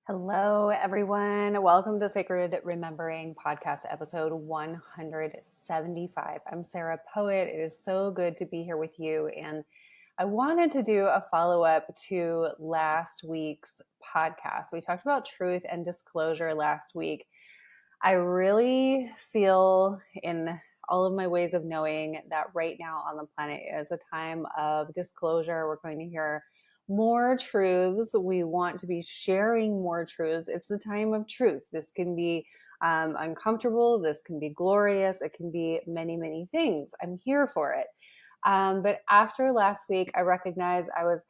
Hello, everyone. Welcome to Sacred Remembering Podcast episode 175. I'm Sarah Poet. It is so good to be here with you. And I wanted to do a follow up to last week's podcast. We talked about truth and disclosure last week. I really feel in all of my ways of knowing that right now on the planet is a time of disclosure. We're going to hear more truths. We want to be sharing more truths. It's the time of truth. This can be uncomfortable. This can be glorious. It can be many, many things. I'm here for it. But after last week, I recognized I was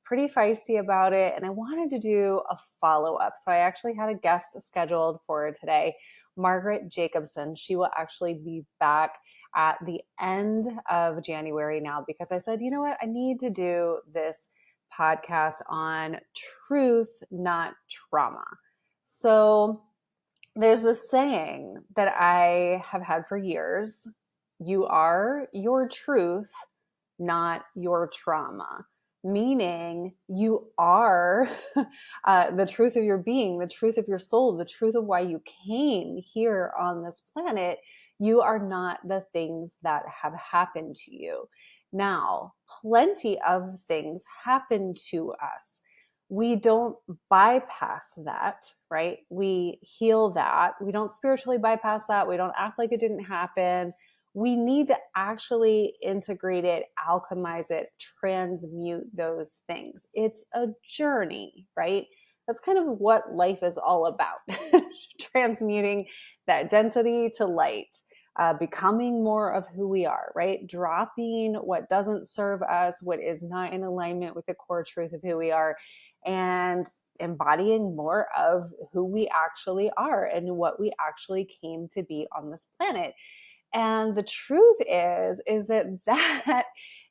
pretty feisty about it and I wanted to do a follow up. So I actually had a guest scheduled for today, Margaret Jacobson. She will actually be back at the end of January now because I said, you know what, I need to do this podcast on truth, not trauma. So there's this saying that I have had for years: you are your truth, not your trauma. Meaning you are the truth of your being, the truth of your soul, the truth of why you came here on this planet. You are not the things that have happened to you. Now, plenty of things happen to us. We don't bypass that, right? We heal that. We don't spiritually bypass that. We don't act like it didn't happen. We need to actually integrate it, alchemize it, transmute those things. It's a journey, right? That's kind of what life is all about. Transmuting that density to light, becoming more of who we are, right? Dropping what doesn't serve us, what is not in alignment with the core truth of who we are, and embodying more of who we actually are and what we actually came to be on this planet. And the truth is that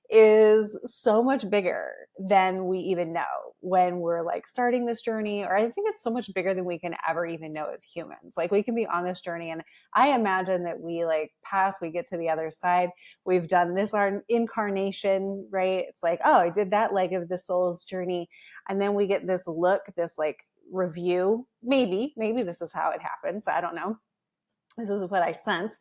is so much bigger than we even know when we're like starting this journey. Or I think it's so much bigger than we can ever even know as humans. Like we can be on this journey and I imagine that we like pass, we get to the other side. We've done this our incarnation, right? It's like, oh, I did that leg of the soul's journey. And then we get this look, this like review. Maybe this is how it happens. I don't know. This is what I sense.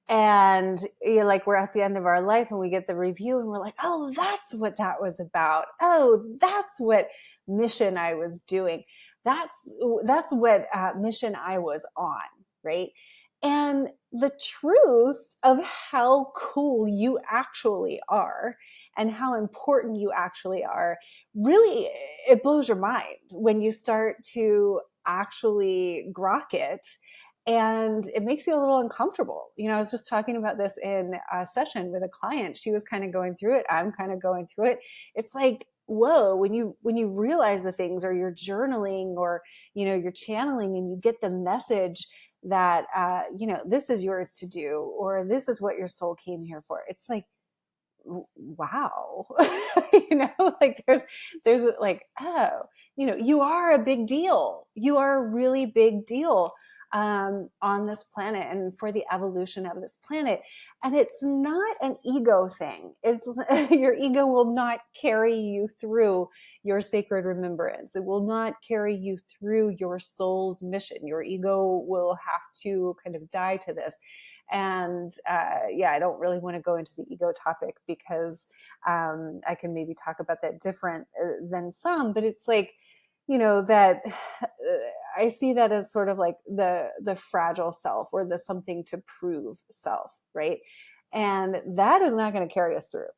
And like we're at the end of our life and we get the review and we're like, oh, that's what that was about. Oh, that's what mission I was doing. That's what mission I was on, right? And the truth of how cool you actually are and how important you actually are, really, it blows your mind when you start to actually grok it. And it makes you a little uncomfortable. I was just talking about this in a session with a client. She was kind of going through it. I'm kind of going through it. It's like, whoa, when you realize the things, or you're journaling, or you're channeling, and you get the message that this is yours to do, or this is what your soul came here for. It's like, wow. Like there's like, oh, you are a big deal. You are a really big deal on this planet and for the evolution of this planet. And it's not an ego thing. It's your ego will not carry you through your sacred remembrance. It will not carry you through your soul's mission. Your ego will have to kind of die to this. And I don't really want to go into the ego topic because I can maybe talk about that different than some, but it's like, that I see that as sort of like the fragile self, or the something to prove self, right? And that is not going to carry us through.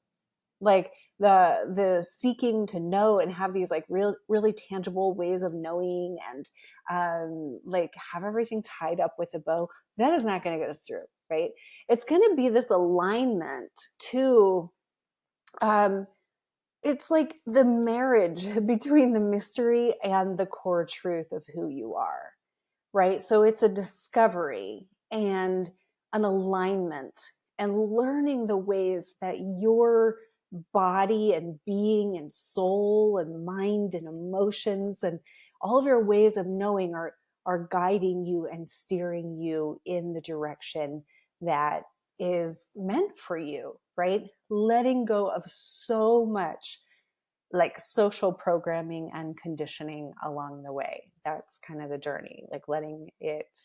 Like the seeking to know and have these like really tangible ways of knowing, and like have everything tied up with a bow, that is not going to get us through, right? It's going to be this alignment to it's like the marriage between the mystery and the core truth of who you are, right? So it's a discovery and an alignment, and learning the ways that your body and being and soul and mind and emotions and all of your ways of knowing are guiding you and steering you in the direction that is meant for you, right? Letting go of so much like social programming and conditioning along the way. That's kind of the journey, like letting it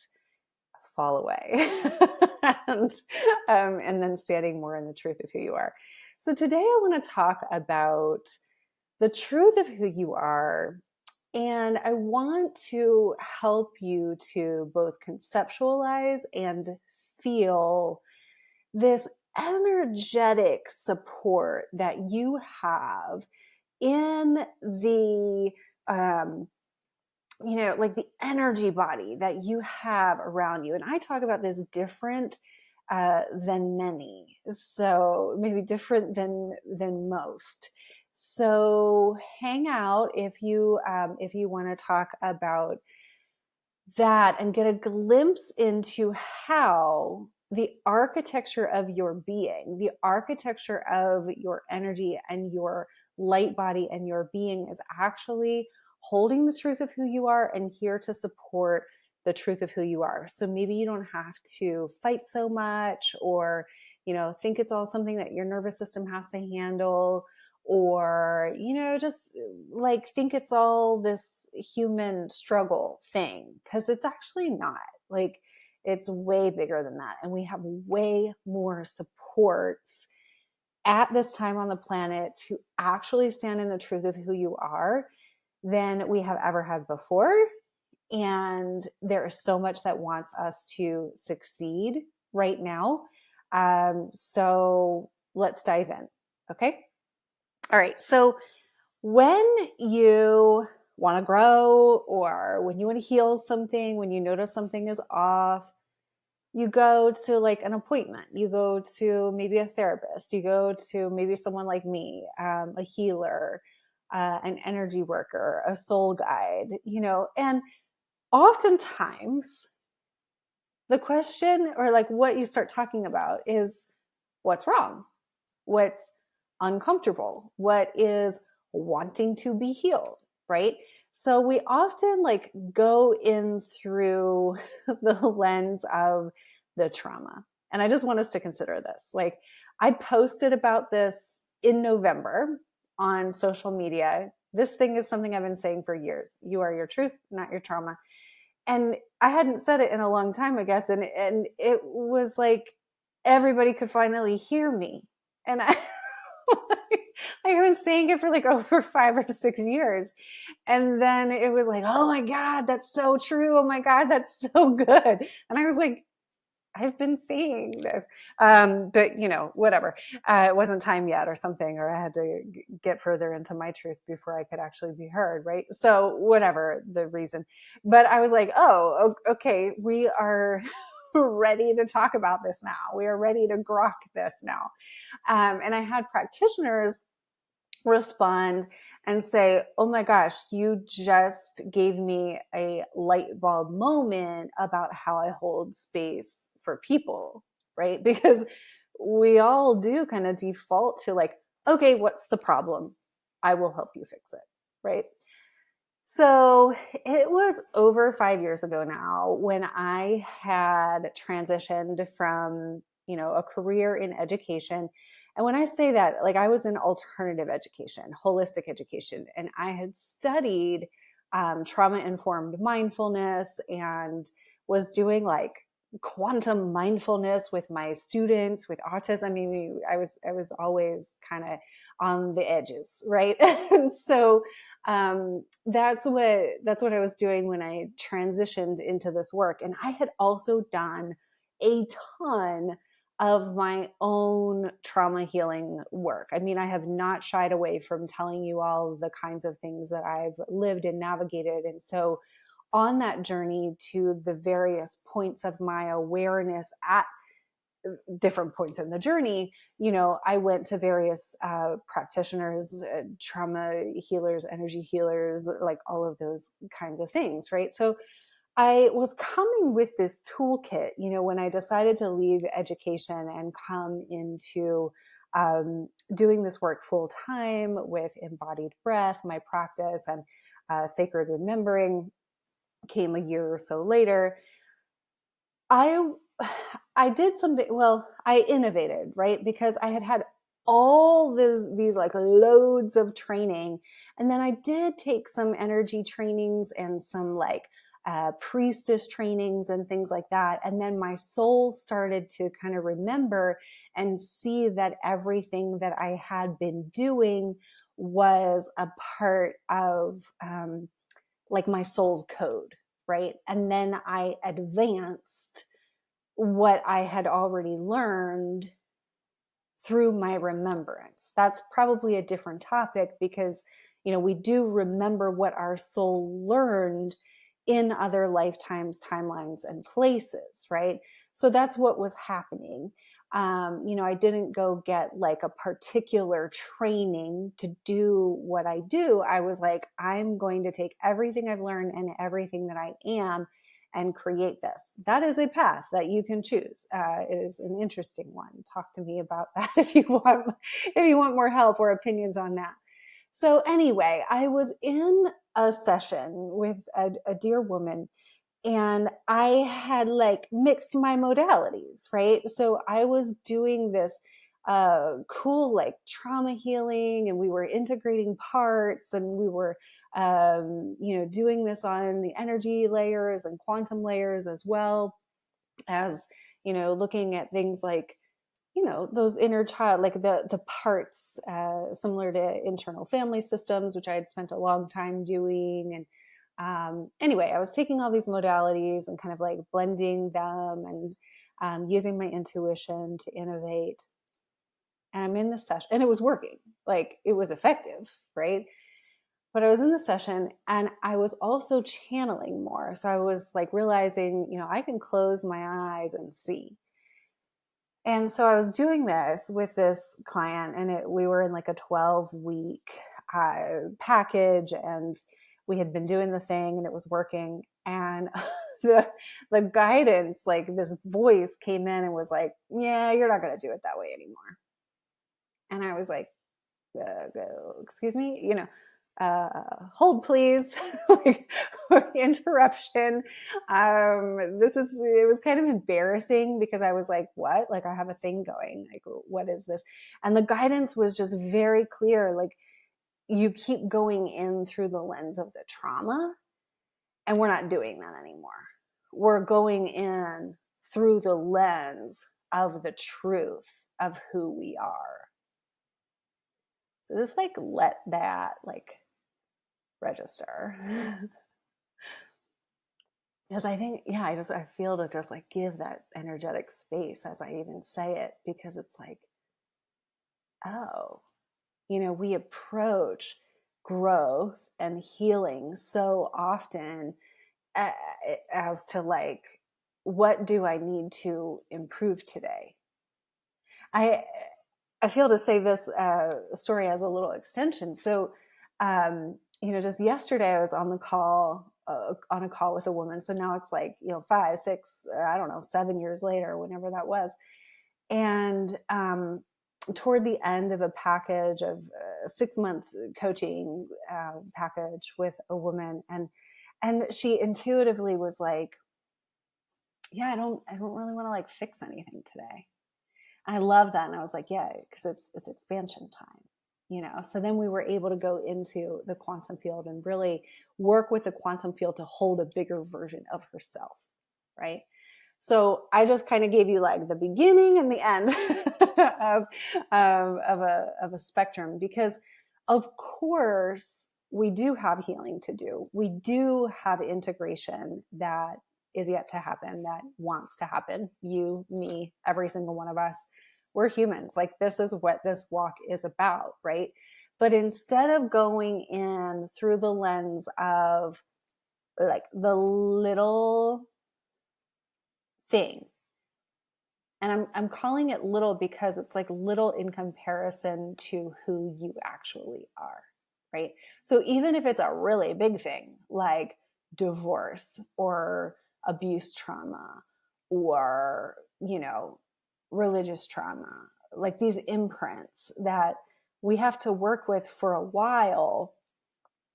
fall away and, and then standing more in the truth of who you are. So today I want to talk about the truth of who you are. And I want to help you to both conceptualize and feel this energetic support that you have in the like the energy body that you have around you. And I talk about this different than many, so maybe different than most. So hang out if you want to talk about that and get a glimpse into how the architecture of your being, the architecture of your energy and your light body and your being is actually holding the truth of who you are and here to support the truth of who you are. So maybe you don't have to fight so much or, think it's all something that your nervous system has to handle, or just like think it's all this human struggle thing, because it's actually not. Like, it's way bigger than that, and we have way more supports at this time on the planet to actually stand in the truth of who you are than we have ever had before. And there is so much that wants us to succeed right now. So let's dive in. Okay. All right. So when you want to grow, or when you want to heal something, when you notice something is off, you go to like an appointment, you go to maybe a therapist, you go to maybe someone like me, a healer, an energy worker, a soul guide, and oftentimes the question, or like what you start talking about, is what's wrong, what's uncomfortable, what is wanting to be healed, right? So we often like go in through the lens of the trauma. And I just want us to consider this. Like, I posted about this in November on social media. This thing is something I've been saying for years. You are your truth, not your trauma. And I hadn't said it in a long time, I guess. And it was like everybody could finally hear me. And I've been saying it for like over 5 or 6 years. And then it was like, oh my God, that's so true. Oh my God, that's so good. And I was like, I've been saying this. But whatever. It wasn't time yet or something, or I had to get further into my truth before I could actually be heard. Right. So whatever the reason, but I was like, oh, okay, we are ready to talk about this now. We are ready to grok this now. And I had practitioners respond and say, oh my gosh, you just gave me a light bulb moment about how I hold space for people, right? Because we all do kind of default to like, okay, what's the problem? I will help you fix it, right? So it was over 5 years ago now when I had transitioned from, a career in education. And when I say that, like, I was in alternative education, holistic education, and I had studied trauma-informed mindfulness and was doing like quantum mindfulness with my students with autism. I mean, I was always kind of on the edges, right? And so that's what I was doing when I transitioned into this work. And I had also done a ton of my own trauma healing work. I mean, I have not shied away from telling you all the kinds of things that I've lived and navigated. And so on that journey to the various points of my awareness at different points in the journey, I went to various practitioners, trauma healers, energy healers, like all of those kinds of things, right? So I was coming with this toolkit, when I decided to leave education and come into doing this work full time with embodied breath, my practice, and sacred remembering came a year or so later. I did something, well, I innovated, right? Because I had all these like loads of training. And then I did take some energy trainings and some like priestess trainings and things like that. And then my soul started to kind of remember and see that everything that I had been doing was a part of like my soul's code, right? And then I advanced what I had already learned through my remembrance. That's probably a different topic because, we do remember what our soul learned in other lifetimes, timelines, and places, right? So that's what was happening. I didn't go get like a particular training to do what I do. I was like, I'm going to take everything I've learned and everything that I am and create this. That is a path that you can choose. It is an interesting one. Talk to me about that if you want more help or opinions on that. So anyway, I was in a session with a dear woman, and I had like mixed my modalities, right? So I was doing this cool like trauma healing, and we were integrating parts, and we were doing this on the energy layers and quantum layers, as well as looking at things like those inner child, like the parts similar to internal family systems, which I had spent a long time doing. And anyway, I was taking all these modalities and kind of like blending them and using my intuition to innovate. And I'm in the session, and it was working. Like, it was effective, right? But I was in the session, and I was also channeling more. So I was like realizing, I can close my eyes and see. And so I was doing this with this client, and we were in like a 12-week package, and we had been doing the thing, and it was working. And the guidance, like this voice came in and was like, yeah, you're not going to do it that way anymore. And I was like, excuse me, hold please, like, interruption. It was kind of embarrassing because I was like, what? Like, I have a thing going, like, what is this? And the guidance was just very clear. Like, you keep going in through the lens of the trauma, and we're not doing that anymore. We're going in through the lens of the truth of who we are. So just like let that like register. Because I think, I feel to just like give that energetic space as I even say it, because it's like, oh, we approach growth and healing so often as to like, what do I need to improve today? I feel to say this story as a little extension. So, just yesterday I was on a call with a woman. So now it's like, 5, 6, I don't know, 7 years later, whenever that was. And toward the end of a package of 6-month coaching package with a woman, and she intuitively was like, yeah, I don't really want to like fix anything today. I love that. And I was like, yeah, because it's expansion time, So then we were able to go into the quantum field and really work with the quantum field to hold a bigger version of herself, right? So I just kind of gave you like the beginning and the end of a spectrum, because of course we do have healing to do. We do have integration that is yet to happen, that wants to happen. You, me, every single one of us. We're humans. Like, this is what this walk is about, right? But instead of going in through the lens of like the little thing, and I'm calling it little because it's like little in comparison to who you actually are, right? So even if it's a really big thing like divorce or abuse trauma or, religious trauma, like these imprints that we have to work with for a while,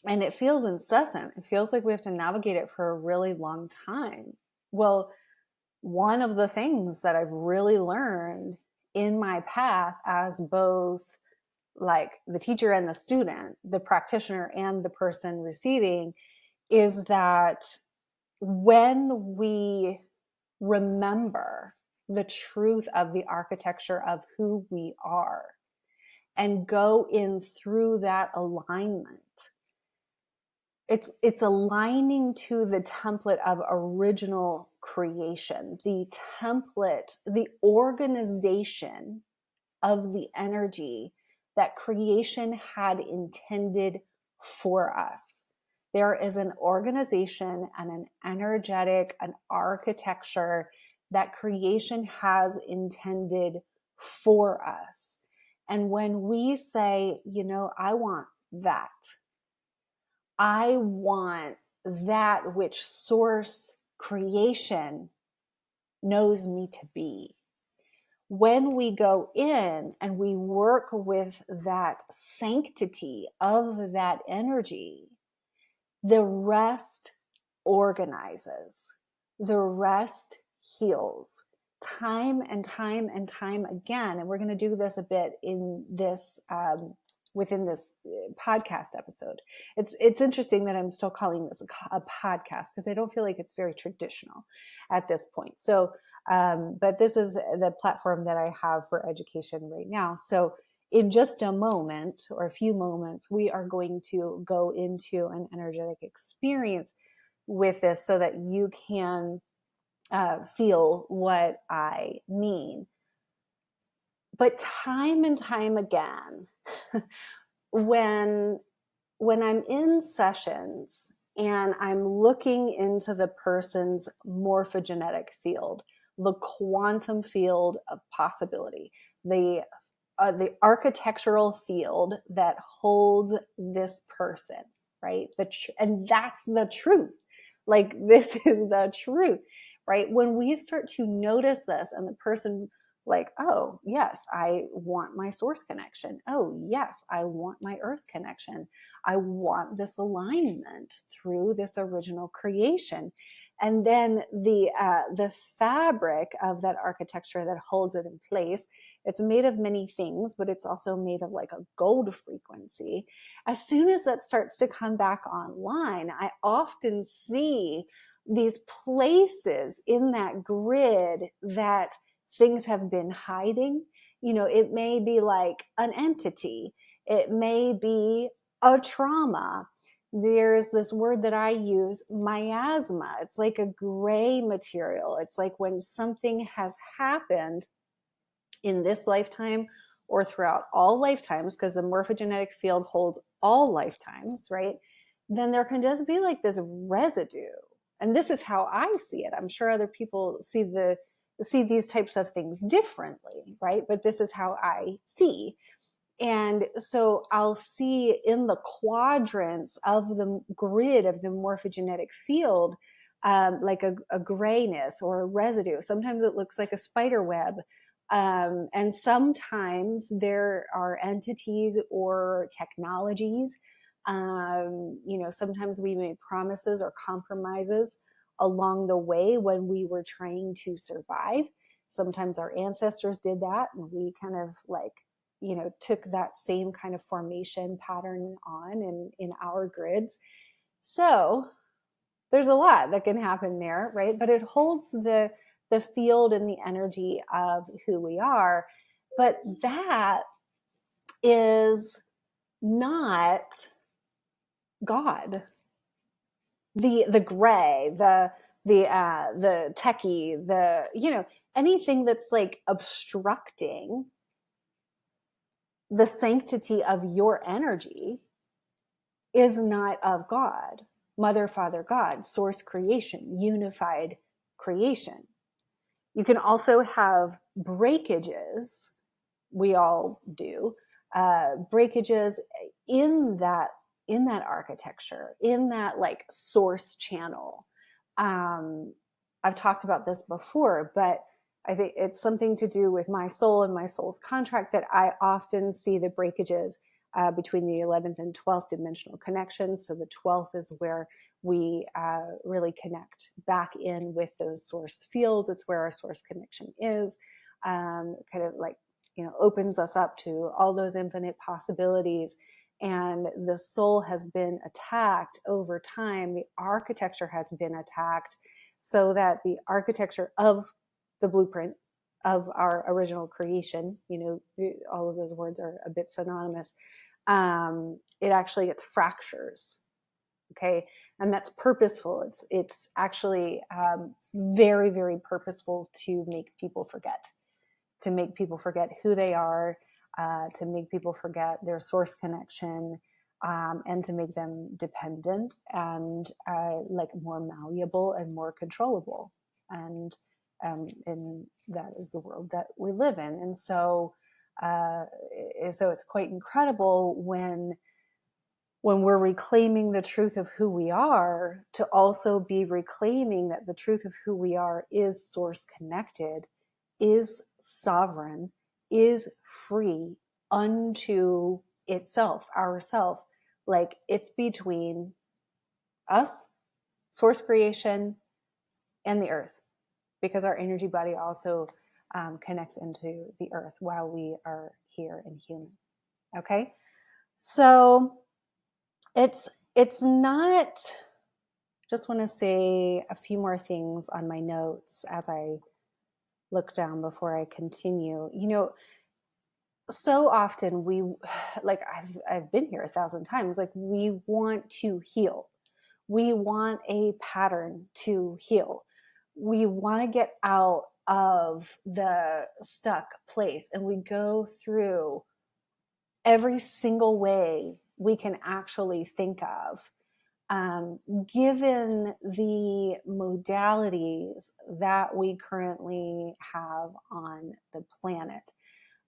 and it feels incessant. It feels like we have to navigate it for a really long time. Well, one of the things that I've really learned in my path as both like the teacher and the student, the practitioner and the person receiving, is that when we remember the truth of the architecture of who we are and go in through that alignment, it's aligning to the template of original creation, the template, the organization of the energy that creation had intended for us. There is an organization and an energetic, an architecture that creation has intended for us. And when we say, I want that, I want that which source creation knows me to be. When we go in and we work with that sanctity of that energy, the rest organizes, the rest heals. Time and time and time again, and we're going to do this a bit in this within this podcast episode. It's interesting that I'm still calling this a podcast because I don't feel like it's very traditional at this point. So, but this is the platform that I have for education right now. So in just a moment or a few moments, we are going to go into an energetic experience with this so that you can feel what I mean. But time and time again, when I'm in sessions and I'm looking into the person's morphogenetic field, the quantum field of possibility, the architectural field that holds this person, right? And that's the truth. Like, this is the truth, right? When we start to notice this and the person like, oh, yes, I want my source connection. Oh, yes, I want my earth connection. I want this alignment through this original creation. And then the fabric of that architecture that holds it in place, it's made of many things, but it's also made of like a gold frequency. As soon as that starts to come back online, I often see these places in that grid that things have been hiding. It may be like an entity. It may be a trauma. There's this word that I use, miasma. It's like a gray material. It's like when something has happened in this lifetime or throughout all lifetimes, because the morphogenetic field holds all lifetimes, right? Then there can just be like this residue. And this is how I see it. I'm sure other people see these types of things differently, right? But this is how I see. And so I'll see in the quadrants of the grid of the morphogenetic field, like a grayness or a residue. Sometimes it looks like a spider web. And sometimes there are entities or technologies. Sometimes we made promises or compromises along the way when we were trying to survive. Sometimes our ancestors did that, and we kind of like, took that same kind of formation pattern on in our grids. So there's a lot that can happen there, right? But it holds the field and the energy of who we are. But that is not God. The gray, the techie, anything that's like obstructing the sanctity of your energy is not of God. Mother, Father, God, source creation, unified creation. You can also have breakages. We all do breakages in that architecture, in that like source channel. I've talked about this before, but I think it's something to do with my soul and my soul's contract that I often see the breakages between the 11th and 12th dimensional connections. So the 12th is where we really connect back in with those source fields. It's where our source connection is, kind of like opens us up to all those infinite possibilities. And the soul has been attacked over time. The architecture has been attacked, so that the architecture of the blueprint of our original creation, all of those words are a bit synonymous. It actually gets fractures. Okay. And that's purposeful. It's actually very, very purposeful to make people forget who they are, to make people forget their source connection, and to make them dependent and like more malleable and more controllable. And that is the world that we live in. And so it's quite incredible when we're reclaiming the truth of who we are, to also be reclaiming that the truth of who we are is source connected, is sovereign, is free unto itself, ourself. Like, it's between us, source creation, and the earth, because our energy body also connects into the earth while we are here and human. Okay. So it's not, just want to say a few more things on my notes as I look down before I continue. So often we, like, I've been here 1,000 times, like, we want to heal. We want a pattern to heal. We want to get out of the stuck place, and we go through every single way we can actually think of, given the modalities that we currently have on the planet.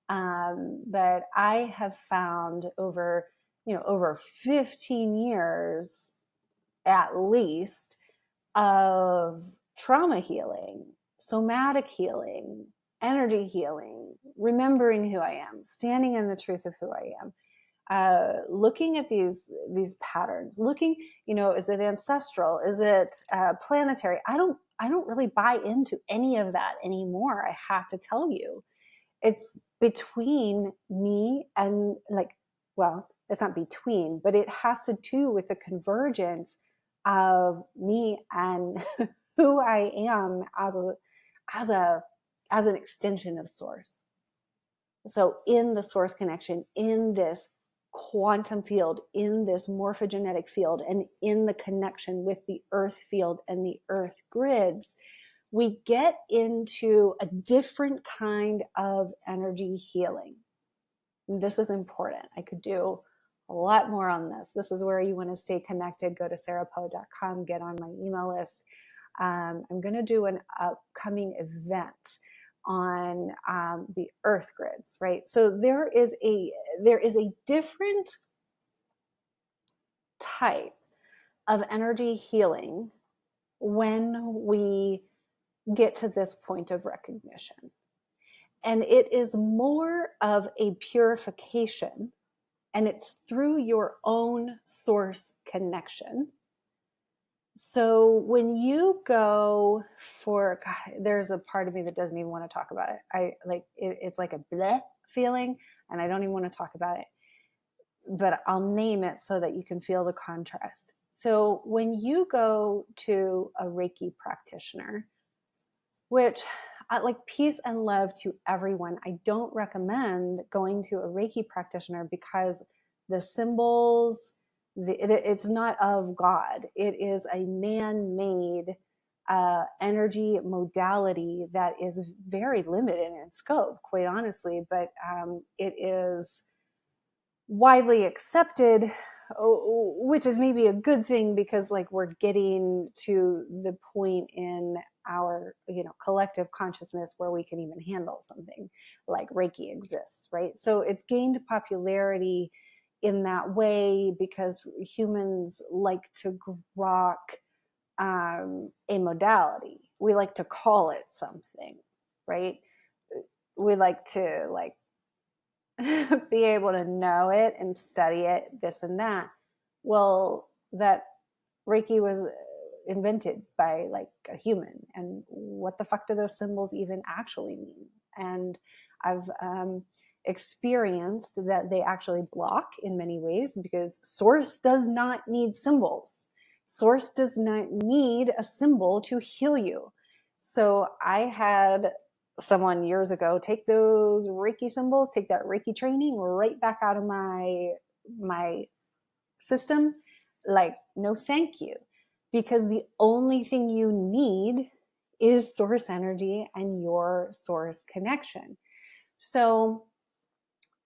But I have found over 15 years at least of trauma healing, somatic healing, energy healing, remembering who I am, standing in the truth of who I am, looking at these patterns, looking, is it ancestral? Is it planetary? I don't really buy into any of that anymore. I have to tell you, it's between me and, well, it's not between, but it has to do with the convergence of me and who I am as an extension of source. So in the source connection, in this quantum field, in this morphogenetic field, and in the connection with the earth field and the earth grids, we get into a different kind of energy healing. And this is important. I could do a lot more on this. This is where you want to stay connected. Go to sarahpoe.com, get on my email list. I'm going to do an upcoming event on the earth grids, right? So there is a different type of energy healing when we get to this point of recognition. And it is more of a purification, and it's through your own source connection. So when you go for, God, there's a part of me that doesn't even want to talk about it. It's like a bleh feeling, and I don't even want to talk about it, but I'll name it so that you can feel the contrast. So when you go to a Reiki practitioner, which, like, peace and love to everyone, I don't recommend going to a Reiki practitioner because the symbols, it's not of God. It is a man-made energy modality that is very limited in scope, quite honestly, but it is widely accepted, which is maybe a good thing, because, like, we're getting to the point in our collective consciousness where we can even handle something like Reiki exists, right? So it's gained popularity in that way because humans like to grok a modality. We like to call it something, right? We like to be able to know it and study it, this and that. Well, that Reiki was invented by a human, and what the fuck do those symbols even actually mean? And I've experienced that they actually block in many ways, because source does not need symbols. Source does not need a symbol to heal you. So I had someone years ago take those Reiki symbols, take that Reiki training right back out of my system. Like, no, thank you. Because the only thing you need is source energy and your source connection. So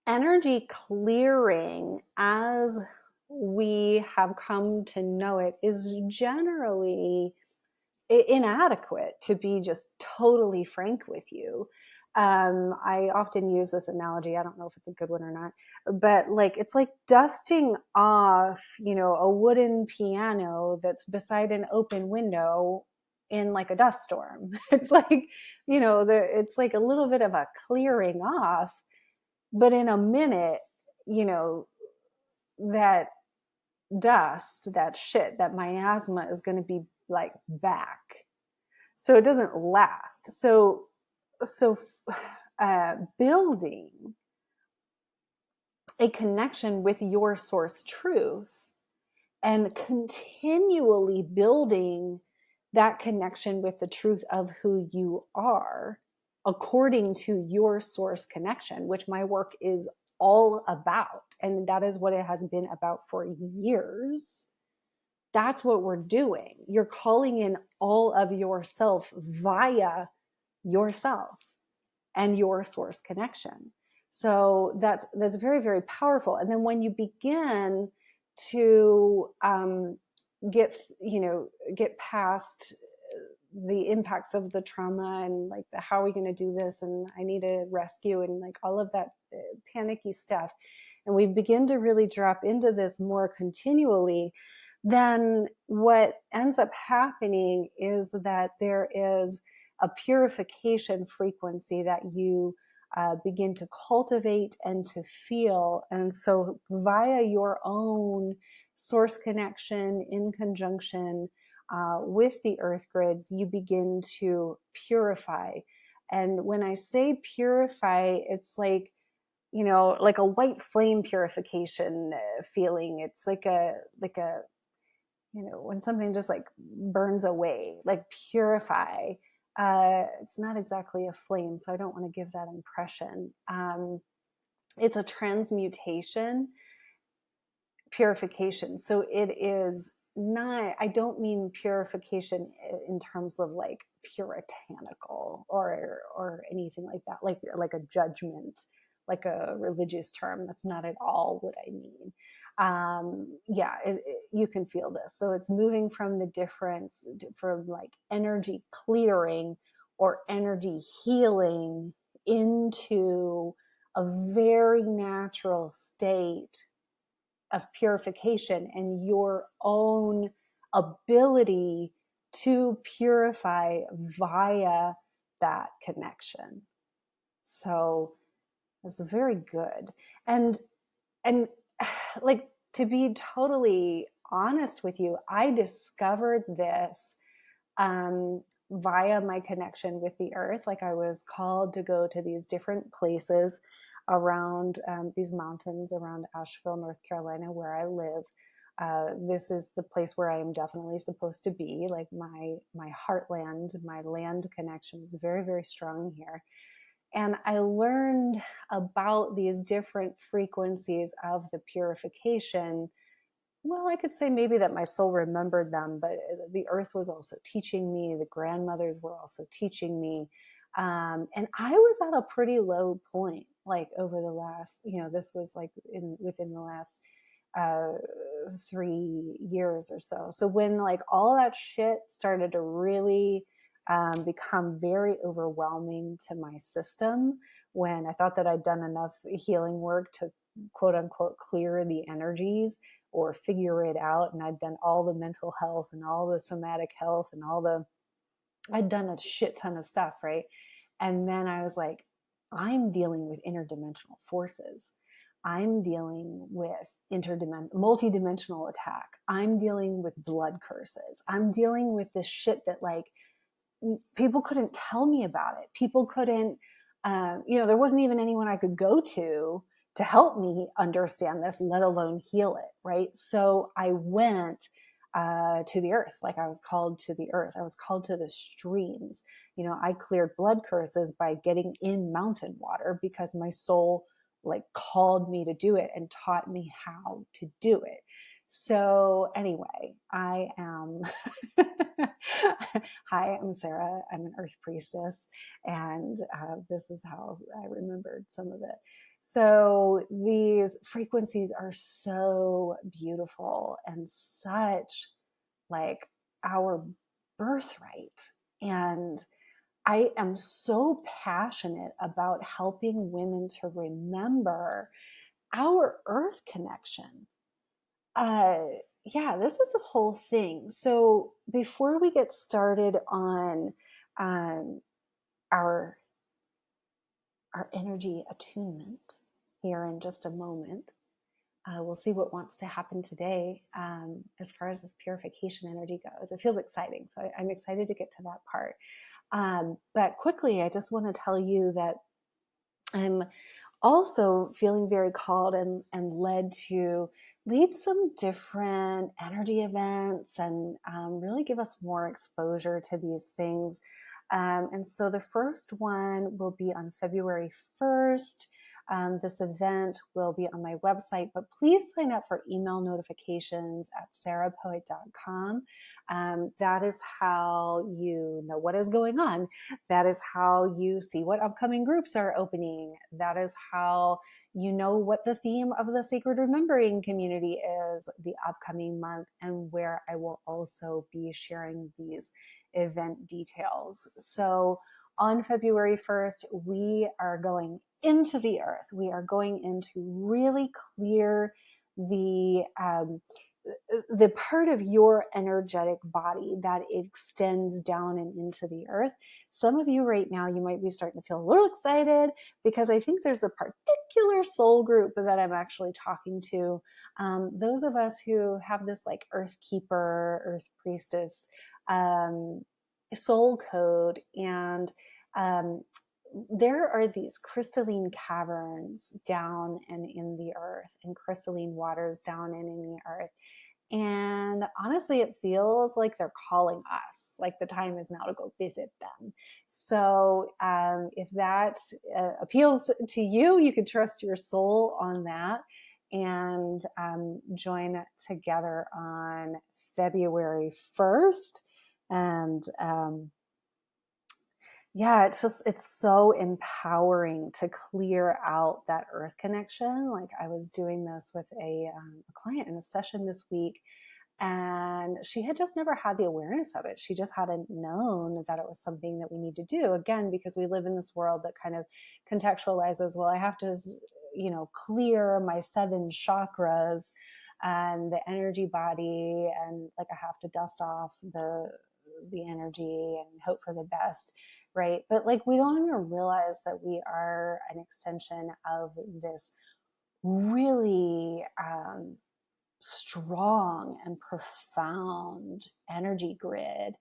energy clearing, as we have come to know it, is generally inadequate, to be just totally frank with you. I often use this analogy. I don't know if it's a good one or not, but like, it's like dusting off, a wooden piano that's beside an open window in like a dust storm. It's like, it's like a little bit of a clearing off, but in a minute, that dust, that shit, that miasma is going to be like back. So it doesn't last. So building a connection with your source truth and continually building that connection with the truth of who you are according to your source connection, which my work is all about. And that is what it has been about for years. That's what we're doing. You're calling in all of yourself via yourself and your source connection. So that's very, very powerful. And then when you begin to get past the impacts of the trauma and like how are we going to do this, and I need a rescue, and like all of that panicky stuff, and we begin to really drop into this more continually, then what ends up happening is that there is a purification frequency that you begin to cultivate and to feel. And so via your own source connection in conjunction with the earth grids, you begin to purify. And when I say purify, it's like, like a white flame purification feeling. It's like a when something just like burns away, like purify. It's not exactly a flame, so I don't want to give that impression. It's a transmutation, purification. So it is not, I don't mean purification in terms of like puritanical or anything like that, like a judgment, like a religious term. That's not at all what I mean. You can feel this. So it's moving from the difference from like energy clearing or energy healing into a very natural state of purification and your own ability to purify via that connection. So it's very good. And like, to be totally honest with you, I discovered this via my connection with the earth. Like, I was called to go to these different places around these mountains around Asheville, North Carolina, where I live. This is the place where I am definitely supposed to be. Like, my heartland, my land connection is very, very strong here. And I learned about these different frequencies of the purification. Well, I could say maybe that my soul remembered them, but the earth was also teaching me. The grandmothers were also teaching me. And I was at a pretty low point, like over the last, this was like within the last 3 years or so. So when like all that shit started to really become very overwhelming to my system, when I thought that I'd done enough healing work to quote unquote clear the energies or figure it out, and I'd done all the mental health and all the somatic health and I'd done a shit ton of stuff, right? And then I was like, I'm dealing with interdimensional forces. I'm dealing with multidimensional attack. I'm dealing with blood curses. I'm dealing with this shit that like people couldn't tell me about it. People couldn't There wasn't even anyone I could go to help me understand this, let alone heal it. Right. So I went to the earth. Like I was called to the earth. I was called to the streams. I cleared blood curses by getting in mountain water because my soul like called me to do it and taught me how to do it. So anyway, I am, hi, I'm Sarah. I'm an earth priestess. And this is how I remembered some of it. So these frequencies are so beautiful and such like our birthright. And I am so passionate about helping women to remember our earth connection. This is a whole thing. So before we get started on our energy attunement here in just a moment, we'll see what wants to happen today as far as this purification energy goes. It feels exciting. So I'm excited to get to that part. But quickly, I just want to tell you that I'm also feeling very called and led to lead some different energy events and really give us more exposure to these things. And so the first one will be on February 1st. This event will be on my website, but please sign up for email notifications at sarahpoet.com. That is how you know what is going on. That is how you see what upcoming groups are opening. That is how you know what the theme of the Sacred Remembering community is the upcoming month, and where I will also be sharing these event details. So on February 1st, we are going into the earth. We are going in to really clear the part of your energetic body that extends down and into the earth. Some of you right now, you might be starting to feel a little excited because I think there's a particular soul group that I'm actually talking to. Those of us who have this like earth keeper, earth priestess soul code, and there are these crystalline caverns down and in the earth, and crystalline waters down and in the earth. And honestly, it feels like they're calling us, like the time is now to go visit them. So if that appeals to you, you could trust your soul on that and join together on February 1st. And it's so empowering to clear out that earth connection. Like I was doing this with a client in a session this week, and she had just never had the awareness of it. She just hadn't known that it was something that we need to do. Again, because we live in this world that kind of contextualizes, well, I have to, clear my 7 chakras and the energy body, and like I have to dust off the energy and hope for the best. Right. But like, we don't even realize that we are an extension of this really strong and profound energy grid.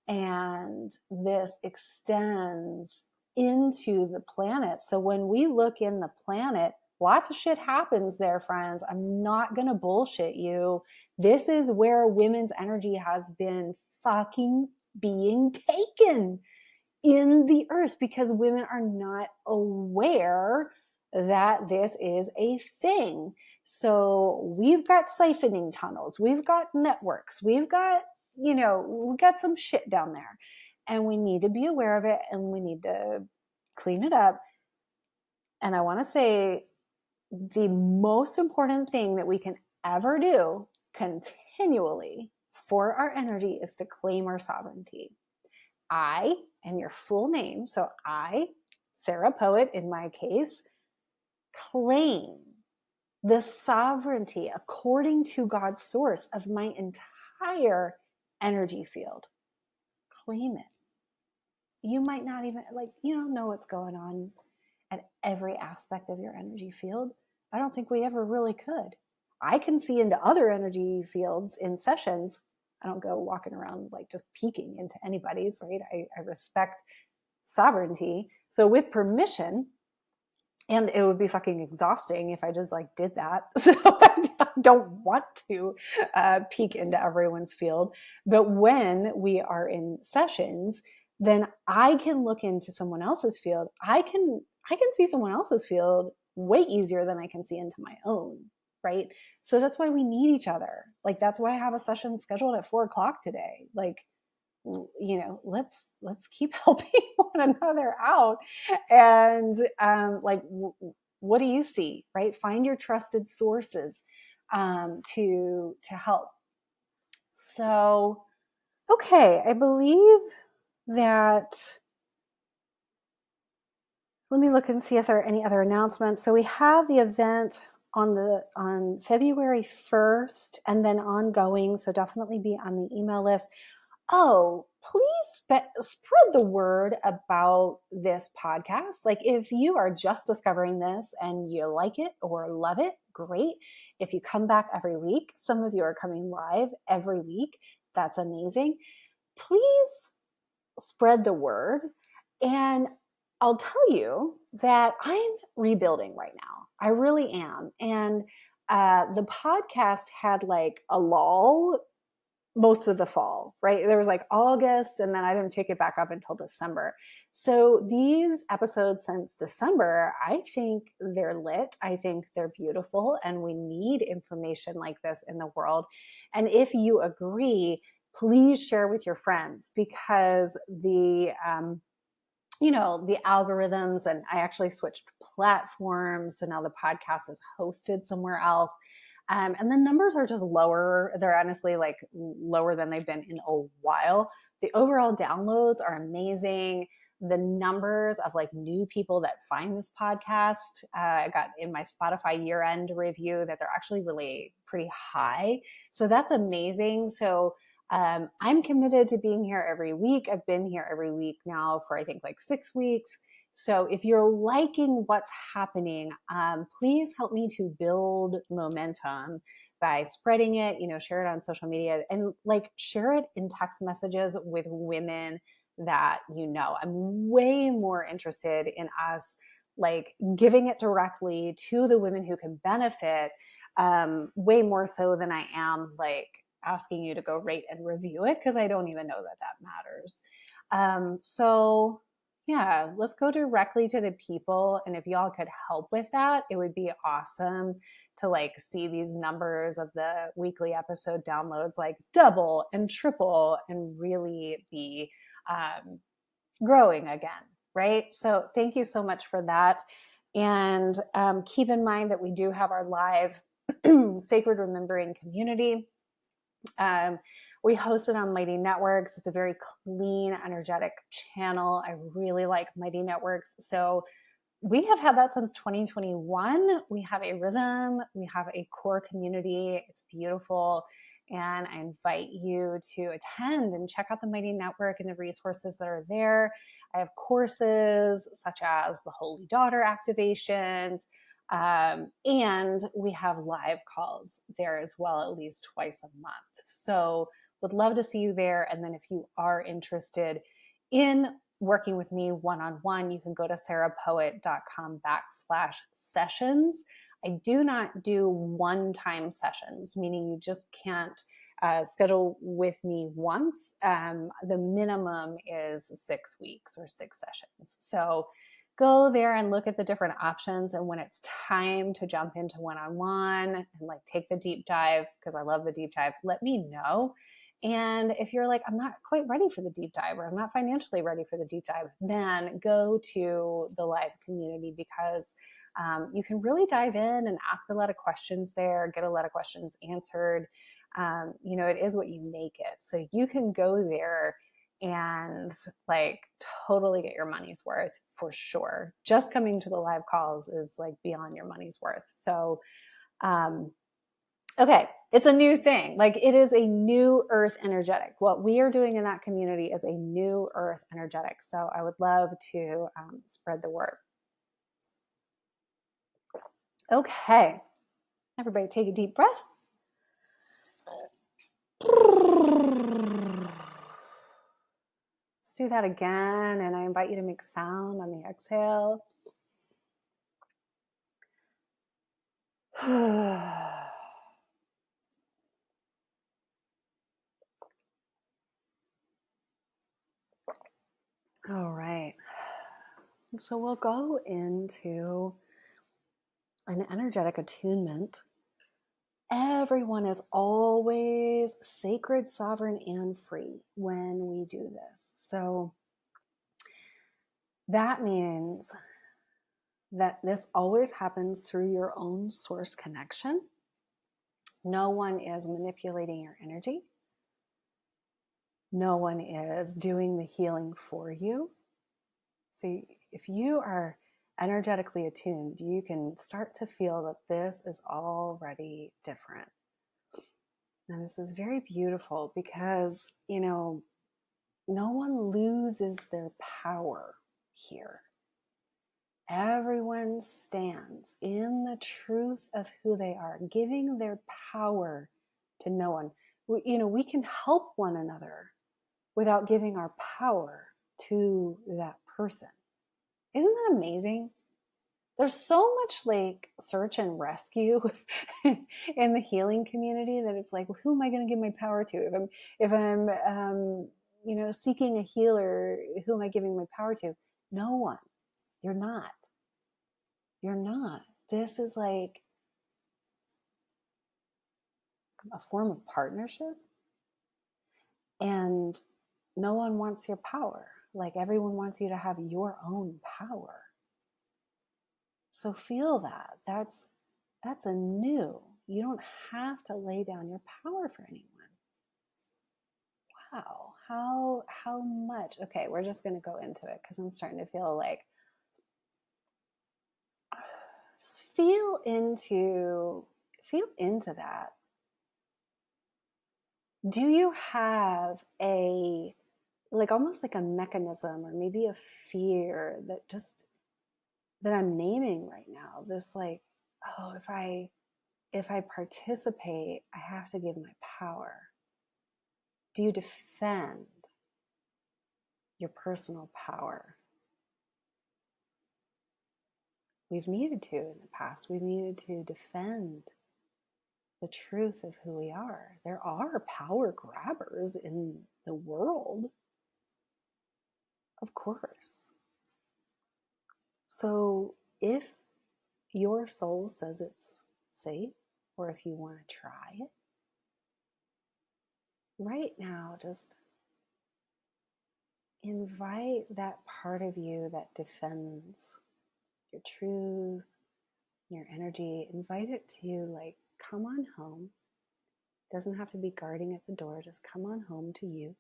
And this extends into the planet. So when we look in the planet, lots of shit happens there, friends. I'm not going to bullshit you. This is where women's energy has been fucking being taken in the earth, because women are not aware that this is a thing. So we've got siphoning tunnels, we've got networks, we've got some shit down there, and we need to be aware of it, and we need to clean it up. And I want to say the most important thing that we can ever do continually for our energy is to claim our sovereignty. I, and your full name, so I, Sarah Poet in my case, claim the sovereignty according to God's source of my entire energy field. Claim it. You might not even, you don't know what's going on at every aspect of your energy field. I don't think we ever really could. I can see into other energy fields in sessions. I don't go walking around like just peeking into anybody's, right? I respect sovereignty. So with permission, and it would be fucking exhausting if I just like did that. So I don't want to peek into everyone's field. But when we are in sessions, then I can look into someone else's field. I can see someone else's field way easier than I can see into my own. Right. So that's why we need each other. Like, that's why I have a session scheduled at 4:00 today. Like, let's keep helping one another out. And what do you see, right? Find your trusted sources to help. So, okay, I believe that, let me look and see if there are any other announcements. So we have the event on February 1st and then ongoing. So definitely be on the email list. Oh, please spread the word about this podcast. Like, if you are just discovering this and you like it or love it, great. If you come back every week, some of you are coming live every week. That's amazing. Please spread the word. And I'll tell you that I'm rebuilding right now. I really am. And the podcast had like a lull most of the fall, right? There was like August, and then I didn't pick it back up until December. So these episodes since December, I think they're lit. I think they're beautiful, and we need information like this in the world. And if you agree, please share with your friends, because the algorithms, and I actually switched platforms. So now the podcast is hosted somewhere else. And the numbers are just lower. They're honestly like lower than they've been in a while. The overall downloads are amazing. The numbers of like new people that find this podcast, I got in my Spotify year-end review that they're actually really pretty high. So that's amazing. So I'm committed to being here every week. I've been here every week now for I think like 6 weeks. So if you're liking what's happening, please help me to build momentum by spreading it, share it on social media, and like share it in text messages with women that I'm way more interested in us like giving it directly to the women who can benefit, way more so than I am like asking you to go rate and review it, because I don't even know that matters. So yeah, let's go directly to the people. And if y'all could help with that, it would be awesome to like see these numbers of the weekly episode downloads like double and triple and really be growing again, right? So thank you so much for that. And keep in mind that we do have our live Sacred Remembering community. We host it on Mighty Networks. It's a very clean, energetic channel. I really like Mighty Networks. So we have had that since 2021. We have a rhythm. We have a core community. It's beautiful. And I invite you to attend and check out the Mighty Network and the resources that are there. I have courses such as the Holy Daughter activations. And we have live calls there as well, at least twice a month. So would love to see you there. And then if you are interested in working with me one-on-one, you can go to sarahpoet.com/sessions. I do not do one-time sessions, meaning you just can't schedule with me once. The minimum is 6 weeks or 6 sessions. So go there and look at the different options. And when it's time to jump into one-on-one and like take the deep dive, because I love the deep dive, let me know. And if you're like, I'm not quite ready for the deep dive, or I'm not financially ready for the deep dive, then go to the live community, because you can really dive in and ask a lot of questions there, get a lot of questions answered. It is what you make it. So you can go there and like totally get your money's worth for sure. Just coming to the live calls is like beyond your money's worth. So, okay, it's a new thing. Like, it is a new earth energetic. What we are doing in that community is a new earth energetic. So I would love to spread the word. Okay, everybody take a deep breath. do that again. And I invite you to make sound on the exhale. All right. So we'll go into an energetic attunement. Everyone is always sacred, sovereign, and free when we do this. So that means that this always happens through your own source connection. No one is manipulating your energy. No one is doing the healing for you. So if you are energetically attuned, you can start to feel that this is already different. And this is very beautiful because, no one loses their power here. Everyone stands in the truth of who they are, giving their power to no one. We can help one another without giving our power to that person. Isn't that amazing? There's so much like search and rescue in the healing community that it's like, well, who am I going to give my power to? If I'm seeking a healer, who am I giving my power to? No one. You're not. You're not. This is like a form of partnership, and no one wants your power. Like everyone wants you to have your own power. So feel that. That's a new. You don't have to lay down your power for anyone. Wow. How much? Okay, we're just going to go into it because I'm starting to feel like just feel into that. Do you have a almost like a mechanism or maybe a fear that I'm naming right now? This like, oh, if I participate, I have to give my power. Do you defend your personal power? We've needed to in the past. We've needed to defend the truth of who we are. There are power grabbers in the world, of course. So if your soul says it's safe, or if you want to try it, right now, just invite that part of you that defends your truth, your energy. Invite it to like, come on home. Doesn't have to be guarding at the door. Just come on home to you.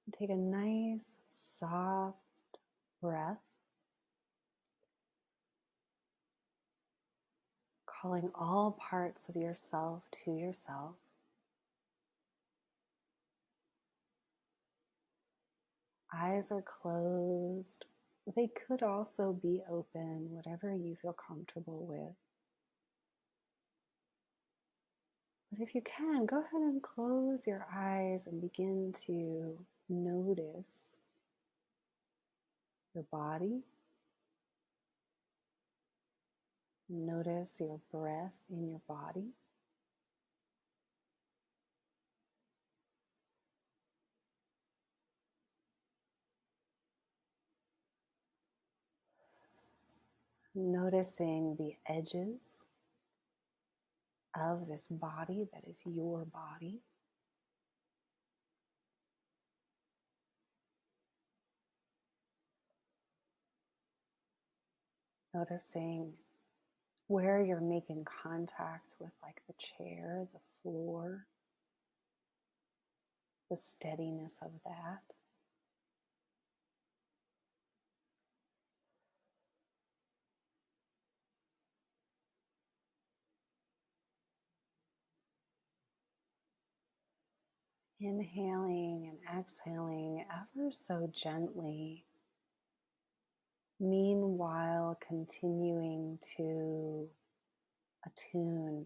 And take a nice, soft breath. Calling all parts of yourself to yourself. Eyes are closed. They could also be open, whatever you feel comfortable with. But if you can, go ahead and close your eyes and begin to notice your body. Notice your breath in your body. Noticing the edges of this body that is your body. Noticing where you're making contact with like the chair, the floor, the steadiness of that. Inhaling and exhaling ever so gently, meanwhile continuing to attune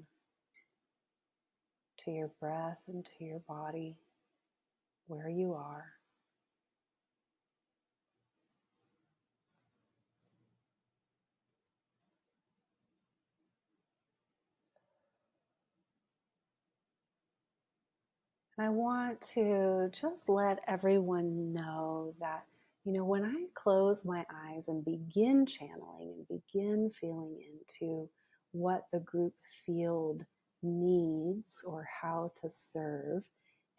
to your breath and to your body. where you are. And I want to just let everyone know that, when I close my eyes and begin channeling and begin feeling into what the group field needs or how to serve,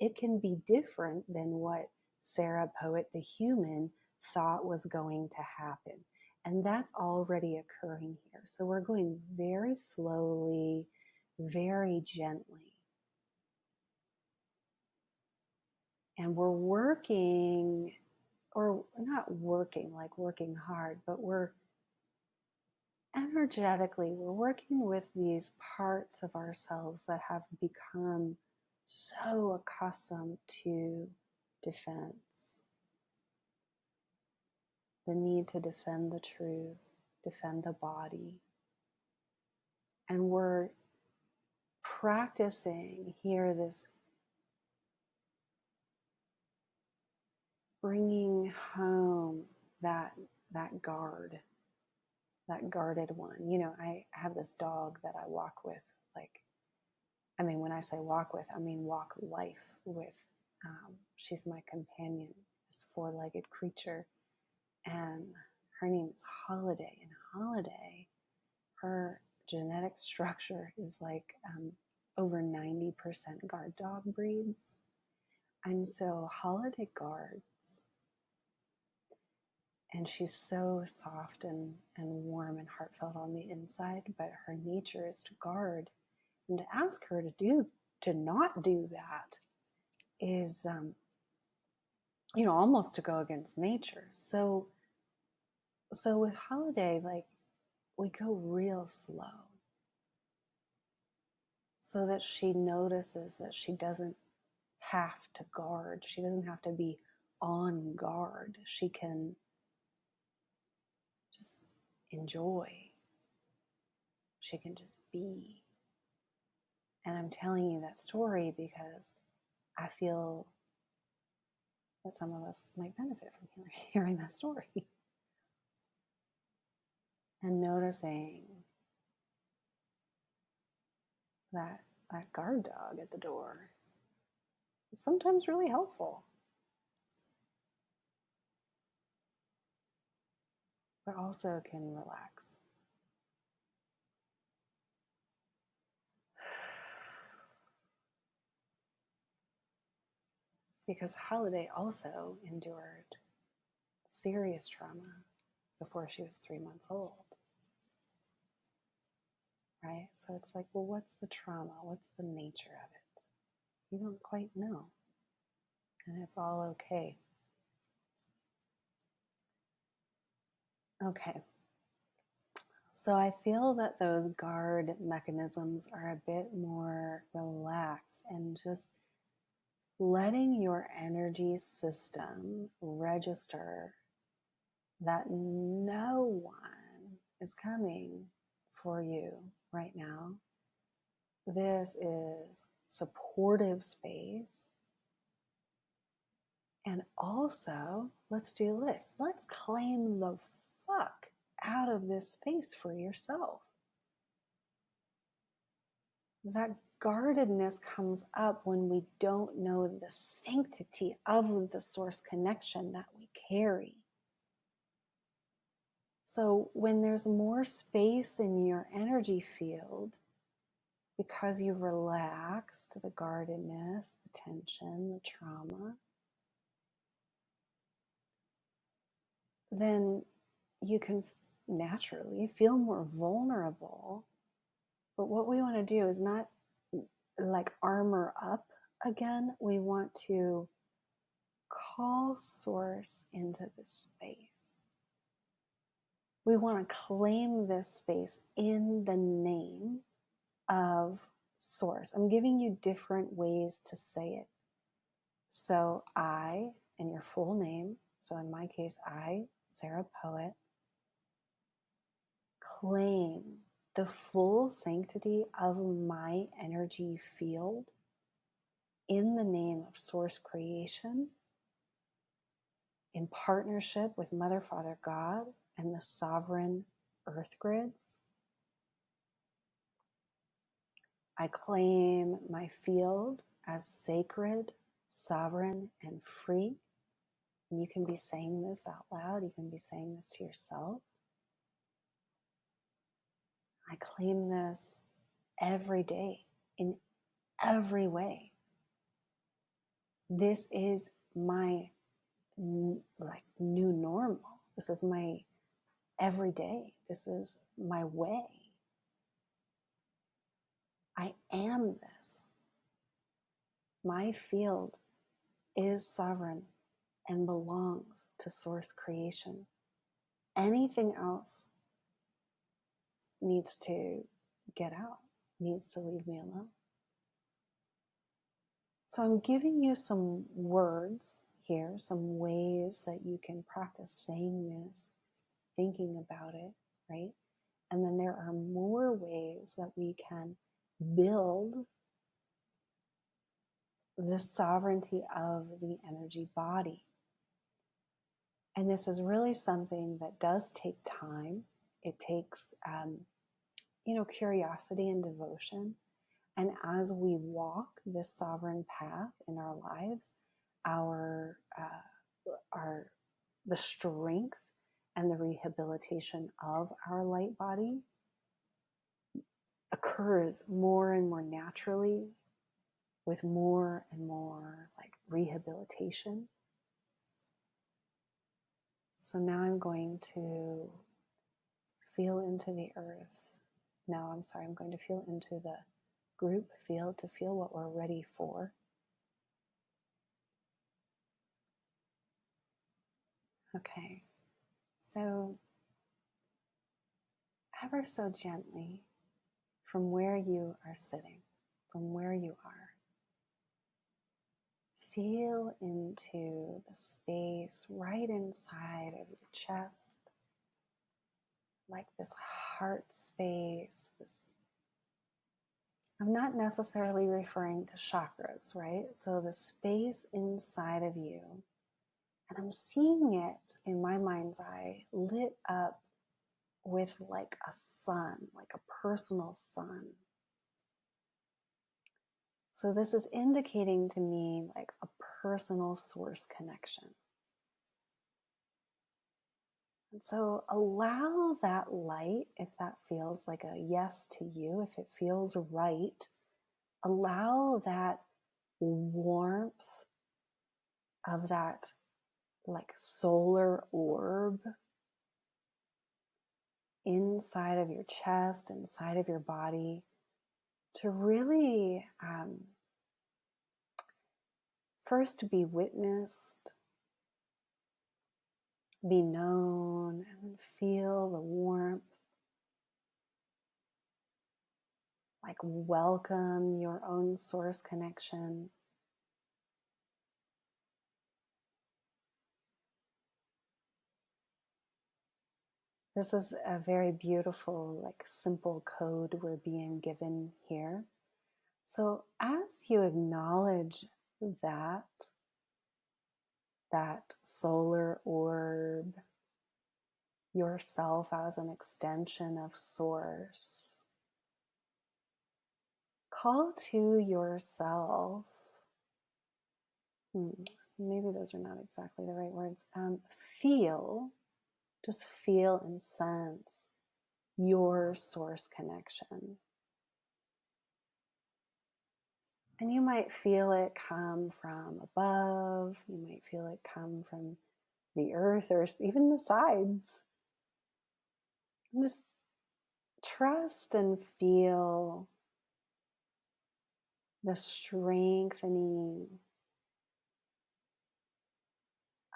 it can be different than what Sarah Poet, the human, thought was going to happen. And that's already occurring here. So we're going very slowly, very gently. And we're working, or not working like working hard, but we're energetically, we're working with these parts of ourselves that have become so accustomed to defense. The need to defend the truth, defend the body. And we're practicing here this bringing home that guard, that guarded one. I have this dog that I walk with, when I say walk with, I mean walk life with. She's my companion, this four-legged creature. And her name is Holiday. And Holiday, her genetic structure is over 90% guard dog breeds. And so Holiday guards. And she's so soft and warm and heartfelt on the inside, but her nature is to guard. And to ask her to not do that is, almost to go against nature. So with Holiday, we go real slow so that she notices that she doesn't have to guard. She doesn't have to be on guard. She can just enjoy. She can just be. And I'm telling you that story because I feel that some of us might benefit from hearing that story. And noticing that guard dog at the door is sometimes really helpful. But also can relax. Because Holiday also endured serious trauma before she was 3 months old. Right? So it's well, what's the trauma? What's the nature of it? You don't quite know. And it's all okay. Okay. So I feel that those guard mechanisms are a bit more relaxed and just letting your energy system register that no one is coming for you right now. This is supportive space. And also, let's do this. Let's claim the fuck out of this space for yourself. That guardedness comes up when we don't know the sanctity of the source connection that we carry. So when there's more space in your energy field, because you've relaxed the guardedness, the tension, the trauma, then you can naturally feel more vulnerable. But what we want to do is not armor up again. We want to call source into this space. We want to claim this space in the name of source. I'm giving you different ways to say it. So I, and your full name, so in my case, I, Sarah Poet, claim the full sanctity of my energy field in the name of source creation, in partnership with Mother, Father, God, and the sovereign earth grids. I claim my field as sacred, sovereign, and free. And you can be saying this out loud. You can be saying this to yourself. I claim this every day in every way. This is my new normal. This is my everyday. This is my way. I am this. My field is sovereign and belongs to source creation. Anything else needs to get out, needs to leave me alone. So I'm giving you some words here, some ways that you can practice saying this, thinking about it, right? And then there are more ways that we can build the sovereignty of the energy body. And this is really something that does take time. It takes, curiosity and devotion. And as we walk this sovereign path in our lives, the strength and the rehabilitation of our light body occurs more and more naturally, with more and more rehabilitation. So now I'm going to feel into the earth. I'm going to feel into the group field to feel what we're ready for. Okay, so ever so gently, from where you are sitting, from where you are, feel into the space right inside of your chest, like this heart space. I'm not necessarily referring to chakras, right? So the space inside of you, and I'm seeing it in my mind's eye lit up with like a sun, like a personal sun. So this is indicating to me like a personal source connection. And so allow that light, if that feels like a yes to you, if it feels right, allow that warmth of that like solar orb inside of your chest, inside of your body, to really first be witnessed, be known, and feel the warmth. Like welcome your own source connection. This is a very beautiful, like simple code we're being given here. So as you acknowledge that solar orb, yourself as an extension of source, call to yourself. Maybe those are not exactly the right words. Just feel and sense your source connection. And you might feel it come from above, you might feel it come from the earth or even the sides. And just trust and feel the strengthening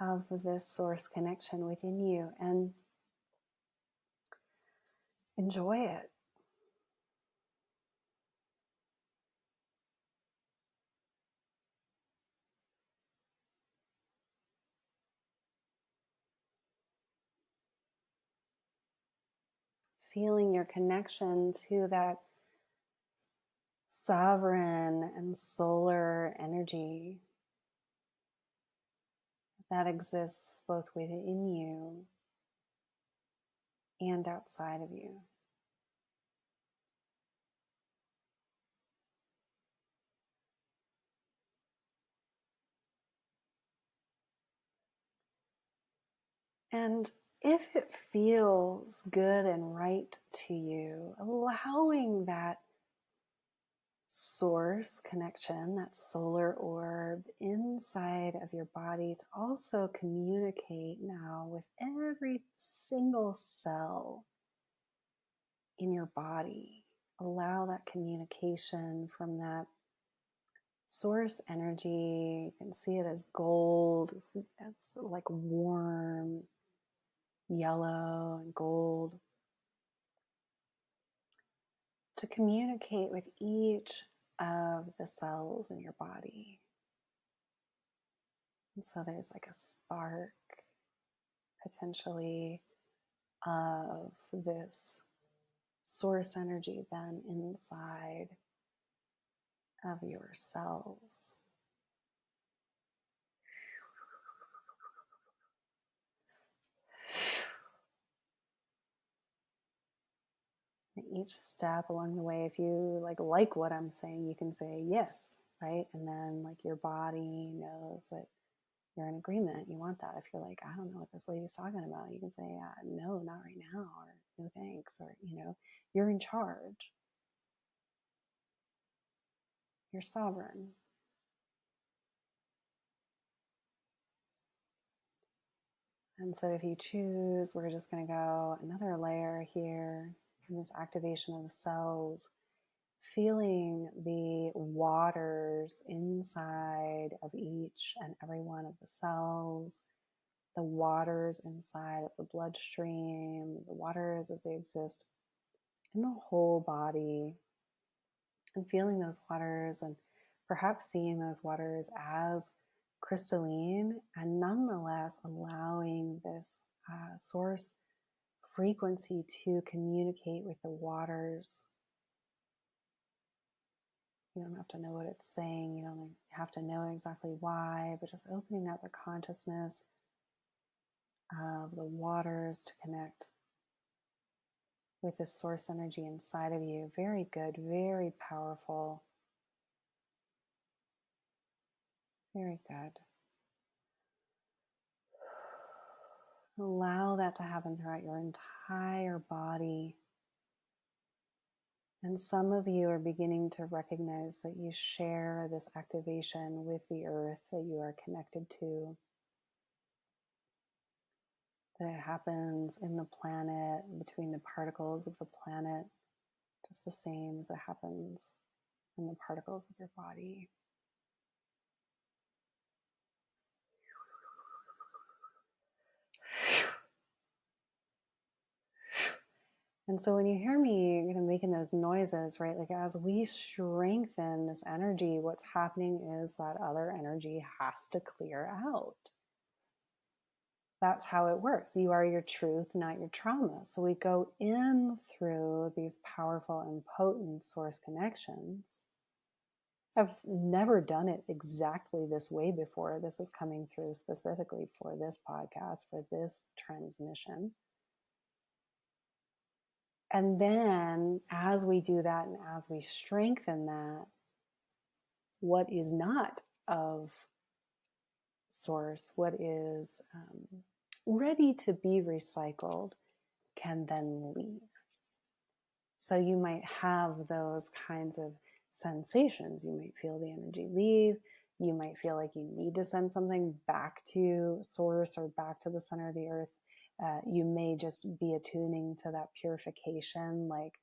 of this source connection within you and enjoy it. Feeling your connection to that sovereign and solar energy that exists both within you and outside of you. And if it feels good and right to you, allowing that source connection, that solar orb inside of your body to also communicate now with every single cell in your body. Allow that communication from that source energy. You can see it as gold, as like warm yellow and gold, to communicate with each of the cells in your body. And so there's like a spark potentially of this source energy then inside of your cells. And each step along the way, if you like what I'm saying, you can say yes, right? And then like your body knows that you're in agreement. You want that. If you're like, I don't know what this lady's talking about, you can say, no, not right now, or no thanks, or, you're in charge. You're sovereign. And so if you choose, we're just going to go another layer here in this activation of the cells, feeling the waters inside of each and every one of the cells, the waters inside of the bloodstream, the waters as they exist in the whole body, and feeling those waters and perhaps seeing those waters as crystalline, and nonetheless allowing this source frequency to communicate with the waters. You don't have to know what it's saying. You don't have to know exactly why, but just opening up the consciousness of the waters to connect with this source energy inside of you. Very good, very powerful. Very good. Allow that to happen throughout your entire body. And some of you are beginning to recognize that you share this activation with the earth that you are connected to. That it happens in the planet, between the particles of the planet, just the same as it happens in the particles of your body. And so when you hear me making those noises, right, like as we strengthen this energy, what's happening is that other energy has to clear out. That's how it works. You are your truth, not your trauma. So we go in through these powerful and potent source connections. I've never done it exactly this way before. This is coming through specifically for this podcast, for this transmission. And then as we do that and as we strengthen that, what is not of source, what is ready to be recycled, can then leave. So you might have those kinds of sensations. You might feel the energy leave. You might feel like you need to send something back to source or back to the center of the earth. You may just be attuning to that purification, like,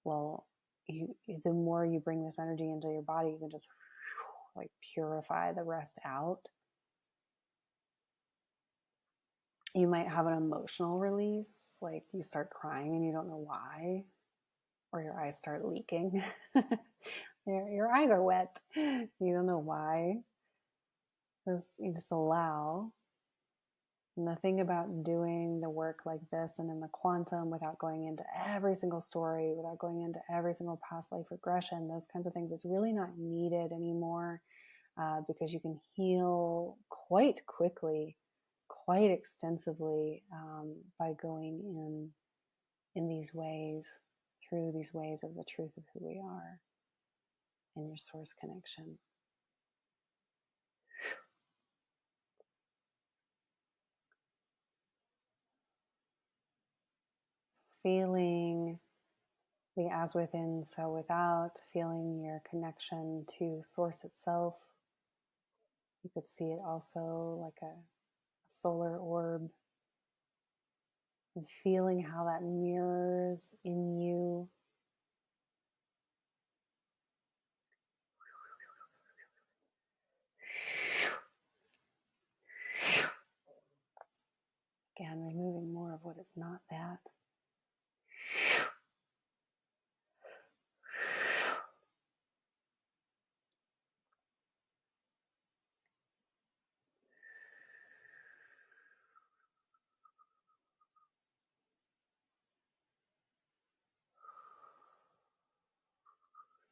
well, the more you bring this energy into your body, you can just like purify the rest out. You might have an emotional release, like you start crying and you don't know why, or your eyes start leaking. your eyes are wet. You don't know why. You just allow. And the thing about doing the work like this and in the quantum without going into every single story, without going into every single past life regression, those kinds of things is really not needed anymore, because you can heal quite quickly, quite extensively, by going in these ways, through these ways of the truth of who we are and your source connection. So feeling the as within, so without, feeling your connection to source itself. You could see it also like a solar orb, and feeling how that mirrors in you. Again, removing more of what is not that.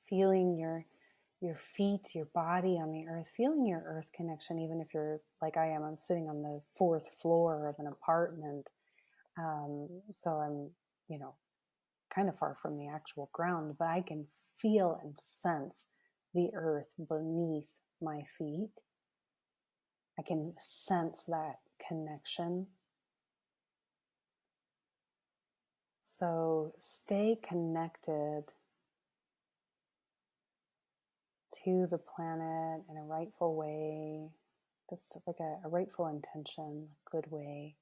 Feeling your feet, your body on the earth, feeling your earth connection, even if you're like I am, I'm sitting on the 4th floor of an apartment. So I'm, kind of far from the actual ground, but I can feel and sense the earth beneath my feet. I can sense that connection. So stay connected to the planet in a rightful way, just like a rightful intention, a good way.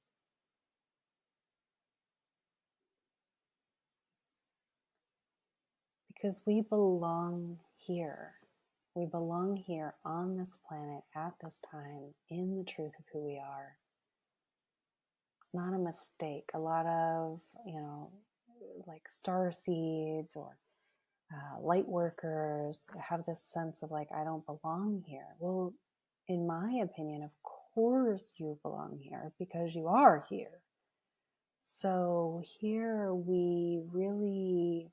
Because we belong here. We belong here on this planet at this time in the truth of who we are. It's not a mistake. A lot of, like star seeds or light workers have this sense of like, I don't belong here. Well, in my opinion, of course you belong here because you are here. So here we really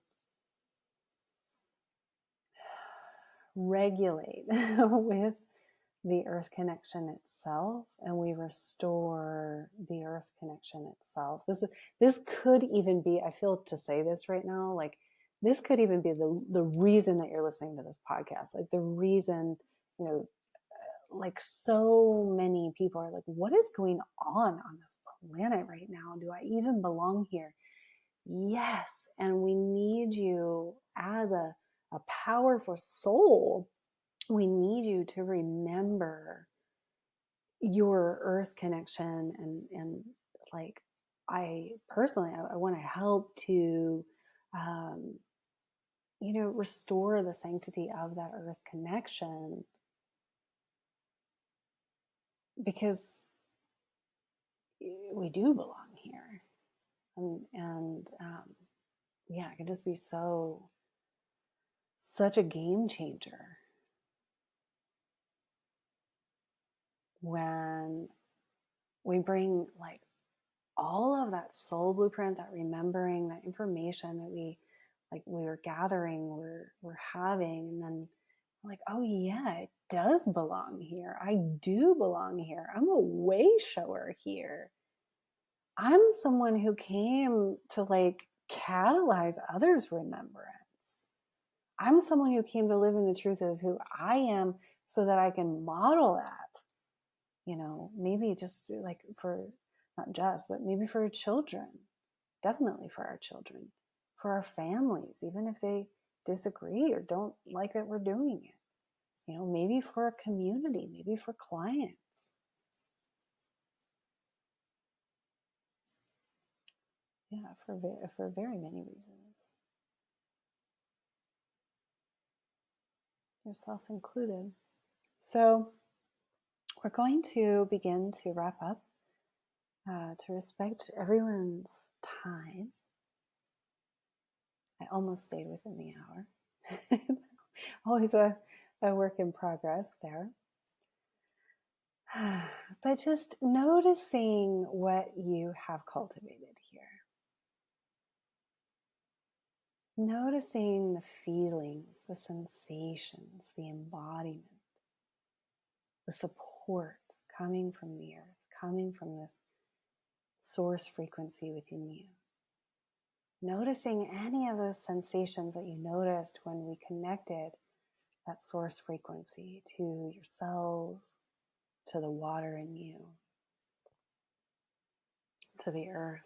regulate with the earth connection itself, and we restore the earth connection itself. This could even be, I feel to say this right now, like this could even be the reason that you're listening to this podcast. Like the reason, like so many people are like, what is going on this planet right now? Do I even belong here? Yes. And we need you as a powerful soul. We need you to remember your earth connection, and like I personally, I want to help to restore the sanctity of that earth connection, because we do belong here. And yeah, it can just be such a game changer when we bring like all of that soul blueprint, that remembering, that information that we were gathering, we're having, and then like, oh yeah, it does belong here. I do belong here. I'm a way shower here. I'm someone who came to like catalyze others' remembrance. I'm someone who came to live in the truth of who I am so that I can model that. Maybe just like for, not just, but maybe for our children, definitely for our children, for our families, even if they disagree or don't like that we're doing it. Maybe for a community, maybe for clients. Yeah, for very many reasons, yourself included. So we're going to begin to wrap up, to respect everyone's time. I almost stayed within the hour. Always a work in progress there. But just noticing what you have cultivated here. Noticing the feelings, the sensations, the embodiment, the support coming from the earth, coming from this source frequency within you. Noticing any of those sensations that you noticed when we connected that source frequency to your cells, to the water in you, to the earth.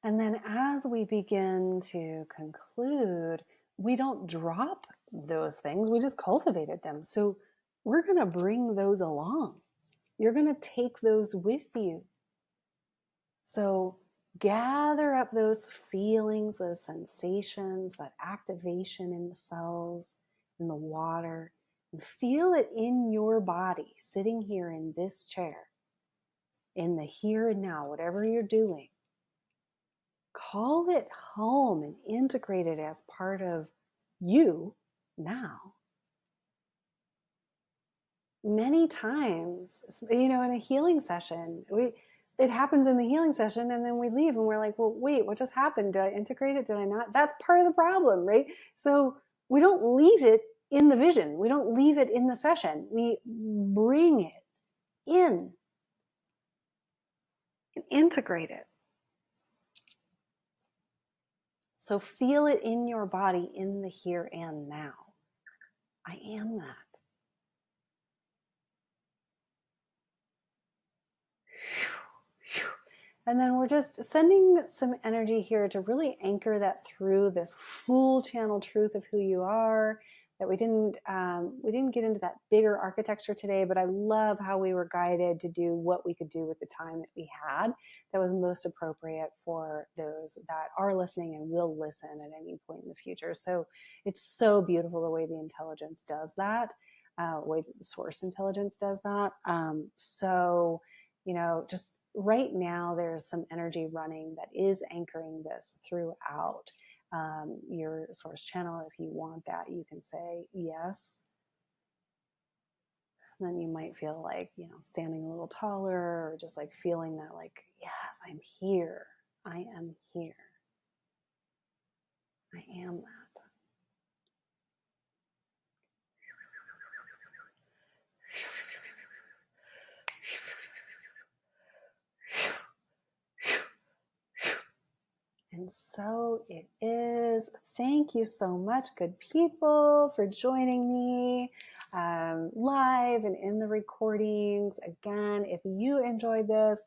And then as we begin to conclude, we don't drop those things, we just cultivated them. So we're going to bring those along. You're going to take those with you. So gather up those feelings, those sensations, that activation in the cells, in the water, and feel it in your body, sitting here in this chair, in the here and now, whatever you're doing. Call it home and integrate it as part of you now. Many times, in a healing session, it happens in the healing session and then we leave and we're like, well, wait, what just happened? Did I integrate it? Did I not? That's part of the problem, right? So we don't leave it in the vision. We don't leave it in the session. We bring it in and integrate it. So feel it in your body in the here and now. I am that. And then we're just sending some energy here to really anchor that through this full channel truth of who you are. That we didn't get into that bigger architecture today, but I love how we were guided to do what we could do with the time that we had that was most appropriate for those that are listening and will listen at any point in the future. So it's so beautiful the way the intelligence does that, the way the source intelligence does that. Just right now there's some energy running that is anchoring this throughout your source channel. If you want that, you can say yes. And then you might feel like, standing a little taller, or just like feeling that, like, yes, I'm here. I am here. I am that. And so it is. Thank you so much, good people, for joining me live and in the recordings. Again, if you enjoyed this,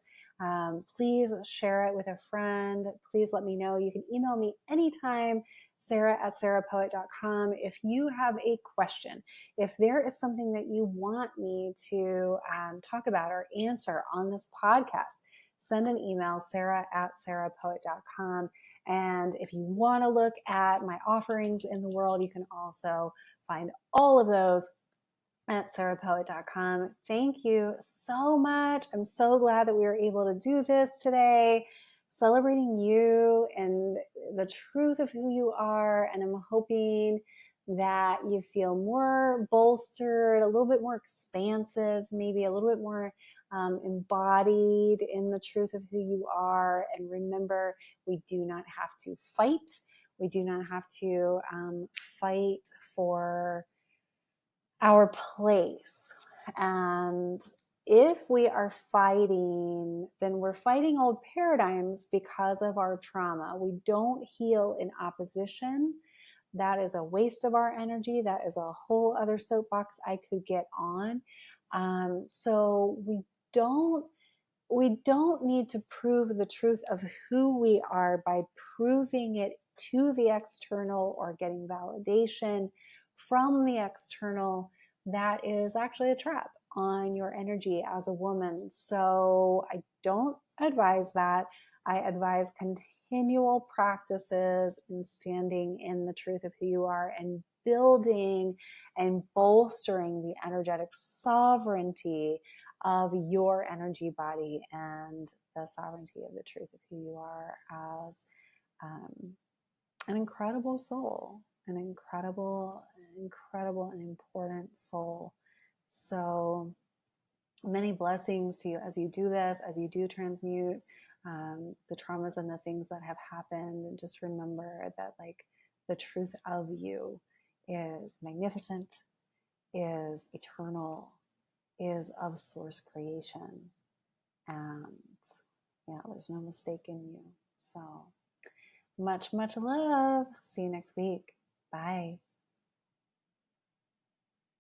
please share it with a friend. Please let me know. You can email me anytime, sarah@sarahpoet.com. If you have a question, if there is something that you want me to talk about or answer on this podcast, send an email, sarah@sarahpoet.com. And if you want to look at my offerings in the world, you can also find all of those at sarahpoet.com. Thank you so much. I'm so glad that we were able to do this today, celebrating you and the truth of who you are. And I'm hoping that you feel more bolstered, a little bit more expansive, maybe a little bit more embodied in the truth of who you are. And remember, we do not have to fight. We do not have to fight for our place. And if we are fighting, then we're fighting old paradigms because of our trauma. We don't heal in opposition. That is a waste of our energy. That is a whole other soapbox I could get on. So we don't need to prove the truth of who we are by proving it to the external or getting validation from the external. That is actually a trap on your energy as a woman. So I don't advise that. I advise continual practices in standing in the truth of who you are and building and bolstering the energetic sovereignty of your energy body and the sovereignty of the truth of who you are as an incredible soul. an incredible, incredible and important soul. So many blessings to you as you do this, as you do transmute the traumas and the things that have happened. And just remember that, like, the truth of you is magnificent, is eternal, is of source creation. And yeah, there's no mistake in you. So much, much love. See you next week. Bye.